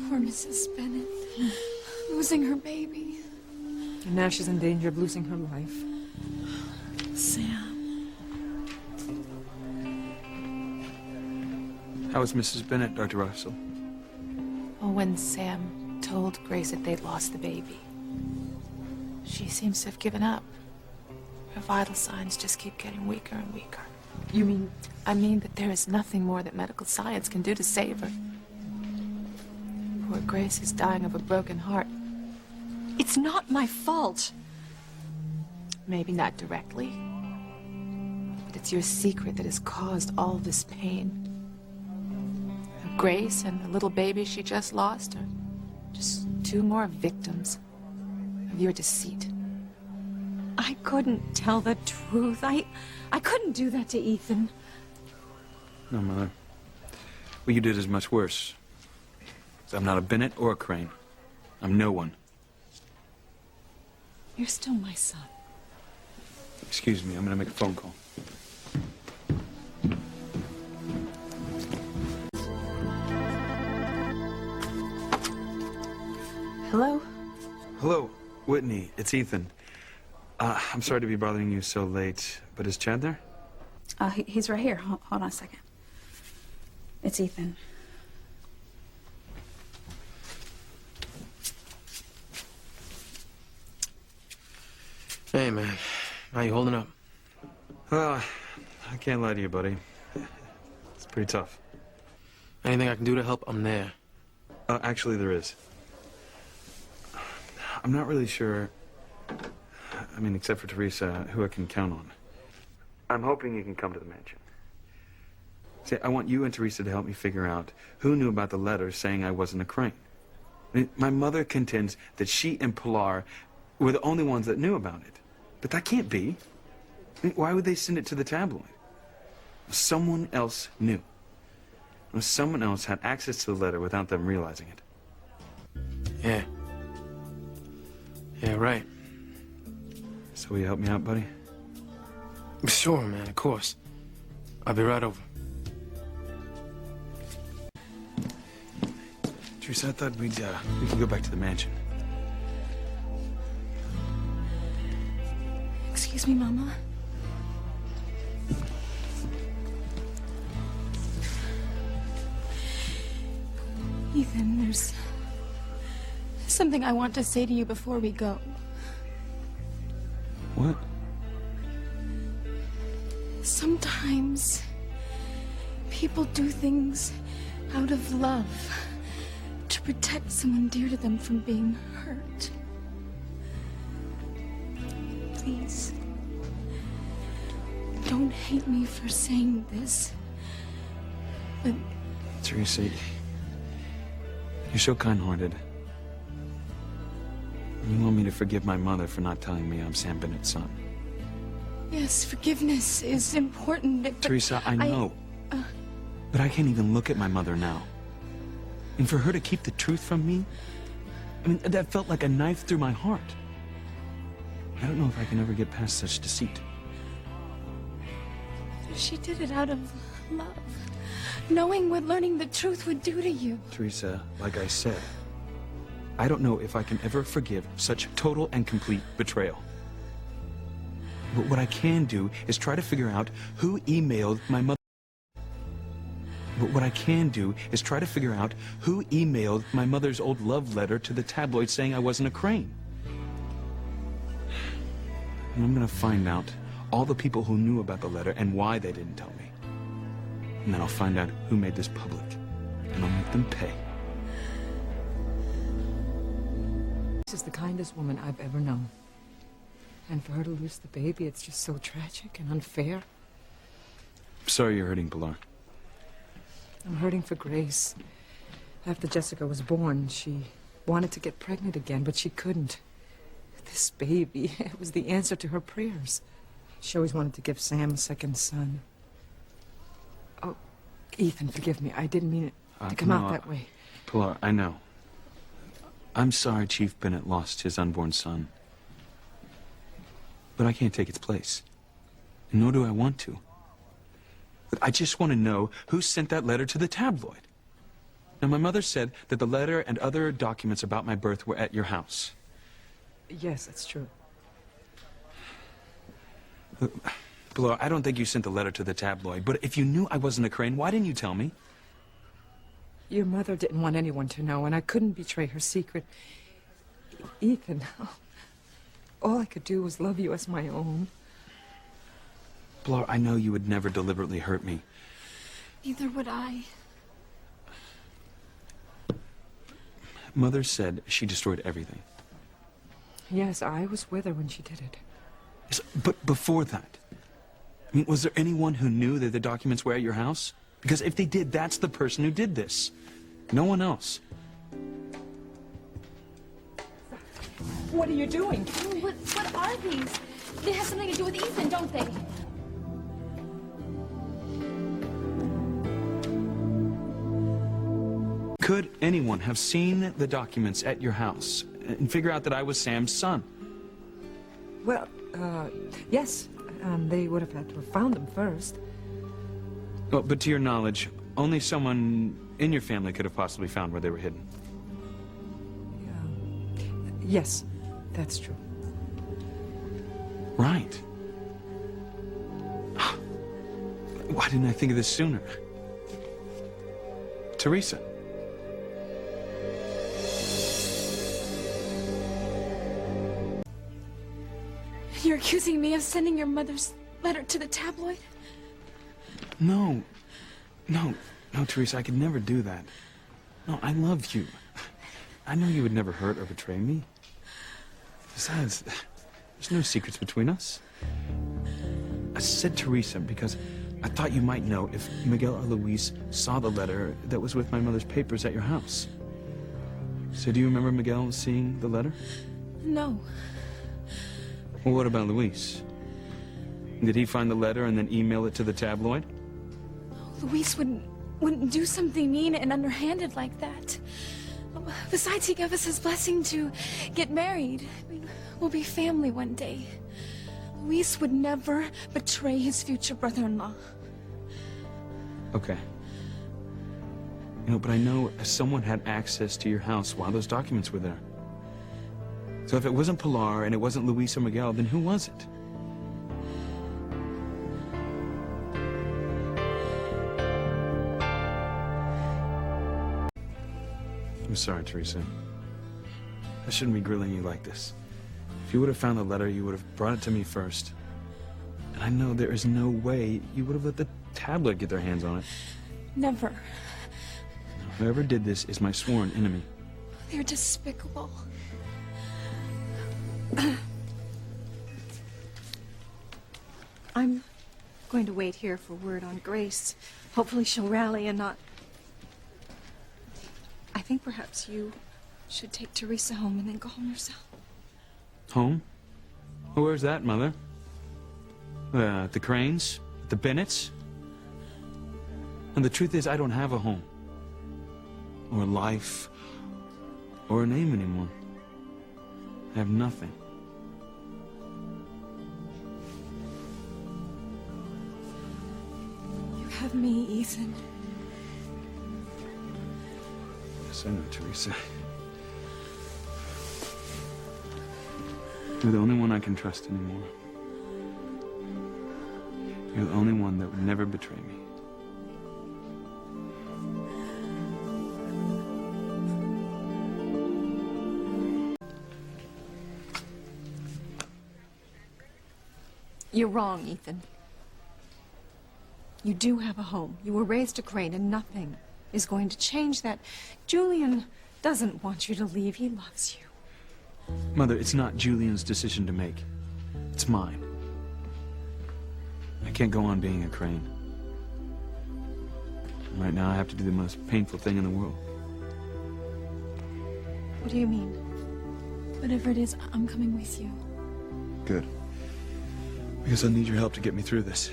Poor Mrs. Bennett. Losing her baby. And now she's in danger of losing her life. Sam. How is Mrs. Bennett, Dr. Russell? Well, when Sam told Grace that they'd lost the baby, she seems to have given up. Her vital signs just keep getting weaker and weaker. You mean... I mean that there is nothing more that medical science can do to save her. Poor Grace is dying of a broken heart. It's not my fault. Maybe not directly, but it's your secret that has caused all this pain. Grace and the little baby she just lost are just two more victims of your deceit. I couldn't tell the truth. I couldn't do that to Ethan. No, Mother. Well, you did is much worse. 'Cause I'm not a Bennett or a Crane. I'm no one. You're still my son. Excuse me, I'm gonna make a phone call. Hello? Hello, Whitney. It's Ethan. I'm sorry to be bothering you so late, but is Chad there? He's right here. Hold on a second. It's Ethan. Hey, man. How you holding up? Well, I can't lie to you, buddy. It's pretty tough. Anything I can do to help, I'm there. Actually, there is. I'm not really sure, I mean, except for Teresa, who I can count on. I'm hoping you can come to the mansion. See, I want you and Teresa to help me figure out who knew about the letter saying I wasn't a Crane. I mean, my mother contends that she and Pilar were the only ones that knew about it. But that can't be. I mean, why would they send it to the tabloid? Someone else knew. Someone else had access to the letter without them realizing it. Yeah. Yeah, right. So will you help me out, buddy? Sure, man, of course. I'll be right over. Teresa, I thought we could go back to the mansion. Excuse me, Mama. Ethan, there's something I want to say to you before we go. What? Sometimes people do things out of love to protect someone dear to them from being hurt. Please, don't hate me for saying this, but... Teresa, you're so kind-hearted. You want me to forgive my mother for not telling me I'm Sam Bennett's son. Yes, forgiveness is important, but Teresa, I know. But I can't even look at my mother now. And for her to keep the truth from me, I mean, that felt like a knife through my heart. I don't know if I can ever get past such deceit. She did it out of love, knowing what learning the truth would do to you. Teresa, like I said, I don't know if I can ever forgive such total and complete betrayal. But what I can do is try to figure out who emailed my mother. But what I can do is try to figure out who emailed my mother's old love letter to the tabloid saying I wasn't a Crane. And I'm gonna find out all the people who knew about the letter and why they didn't tell me. And then I'll find out who made this public, and I'll make them pay. This is the kindest woman I've ever known. And for her to lose the baby, it's just so tragic and unfair. Sorry you're hurting, Pilar. I'm hurting for Grace. After Jessica was born, she wanted to get pregnant again, but she couldn't. This baby, it was the answer to her prayers. She always wanted to give Sam a second son. Oh, Ethan, forgive me. I didn't mean it to come out that way. Pilar, I know. I'm sorry Chief Bennett lost his unborn son. But I can't take its place. And nor do I want to. But I just want to know who sent that letter to the tabloid. Now, my mother said that the letter and other documents about my birth were at your house. Yes, that's true. Bella, I don't think you sent the letter to the tabloid, but if you knew I wasn't a Crane, why didn't you tell me? Your mother didn't want anyone to know, and I couldn't betray her secret. Ethan, all I could do was love you as my own. Bella, I know you would never deliberately hurt me. Neither would I. Mother said she destroyed everything. Yes, I was with her when she did it. Yes, but before that, I mean, was there anyone who knew that the documents were at your house? Because if they did, that's the person who did this. No one else. What are you doing? What are these? They have something to do with Ethan, don't they? Could anyone have seen the documents at your house and figure out that I was Sam's son? Well, yes. They would have had to have found them first. Well, but to your knowledge, only someone in your family could have possibly found where they were hidden. Yes, that's true. Right. Why didn't I think of this sooner? Teresa. You're accusing me of sending your mother's letter to the tabloid? No, Teresa, I could never do that. No, I love you. I know you would never hurt or betray me. Besides, there's no secrets between us. I said Teresa because I thought you might know if Miguel or Luis saw the letter that was with my mother's papers at your house. So do you remember Miguel seeing the letter? No. Well, what about Luis? Did he find the letter and then email it to the tabloid? Luis wouldn't do something mean and underhanded like that. Besides, he gave us his blessing to get married. I mean, we'll be family one day. Luis would never betray his future brother-in-law. Okay. But I know someone had access to your house while those documents were there. So if it wasn't Pilar and it wasn't Luis or Miguel, then who was it? I'm sorry, Teresa. I shouldn't be grilling you like this. If you would have found the letter, you would have brought it to me first. And I know there is no way you would have let the tabloid get their hands on it. Never. Whoever did this is my sworn enemy. They're despicable. I'm going to wait here for word on Grace. Hopefully she'll rally and not... I think perhaps you should take Teresa home and then go home yourself. Home? Well, where's that, Mother? At the Cranes? At the Bennetts? And the truth is, I don't have a home. Or a life. Or a name anymore. I have nothing. You have me, Ethan. Yes, I know, Teresa. You're the only one I can trust anymore. You're the only one that would never betray me. You're wrong, Ethan. You do have a home. You were raised a Crane, and nothing is going to change that. Julian doesn't want you to leave. He loves you. Mother, it's not Julian's decision to make. It's mine. I can't go on being a Crane. Right now, I have to do the most painful thing in the world. What do you mean? Whatever it is, I'm coming with you. Good. Because I need your help to get me through this.